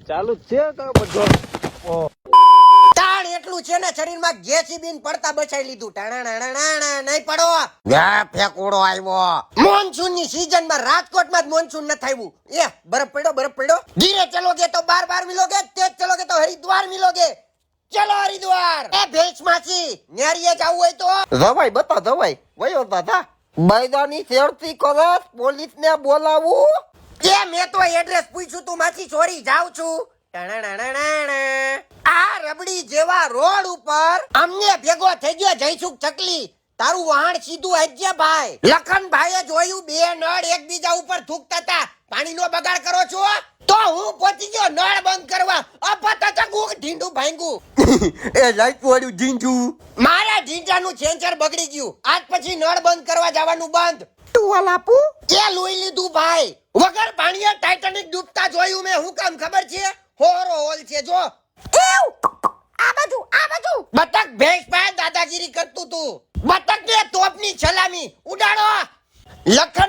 ચાલુ જ છે તો બધો તાણ એટલું છે ને શરીરમાં જેસીબીન પડતા બચાઈ લીધું. ટાણા નહીં પડો. ફેકુડો આવ્યો. મોનસૂન ની સીઝન માં રાજકોટમાં જ મોનસૂન ન થાયું. એ બરફ પડ્યો. ધીરે ચલોગે તો બાર મિલોગે, તેજ ચલોગે તો હરિદ્વાર મિલોગે. ચલો હરિદ્વાર. એ ભેંસ માસી ન્યારીએ જાવું હોય તો જવાય બતા જવાય વયો દાદા બાયદાની શેરતી કરે પોલીસ ને બોલાવું. કે મેં તો એડ્રેસ પૂછ્યું તું માસી સોરી જાઉં છું. આ રબડી જેવા રોડ ઉપર અમને ભેગો થઈ ગયો જયસુખ ચકલી. તારું વાહણ સીધું આજ્યા ભાઈ. લખનભાઈએ જોયું બે નળ એકબીજા ઉપર થૂકતા હતા. પાણીનો બગાડ કરો છો તો હું પહોંચી ગયો નળ બંધ કરવા. અપતચકુક ઢીંડું ભાંગું. એ લાઈટ વાળું જીંજુ મારા ઢીંચાનું સેન્સર બગડી ગયું. આજ પછી નળ બંધ કરવા જવાનું બંધ. ટુવાલ આપું એ લોહી લીધું ભાઈ. વગર પાણીએ ટાઇટેનિક ડૂબતા જોયું મેં. હું કામ ખબર છે? હોરો હોલ છે જો. આ બાજુ બતક ભેંસ પાસે દાદાગીરી કરતું તું. બતક ને તોપની સલામી ઉડાડો. લખન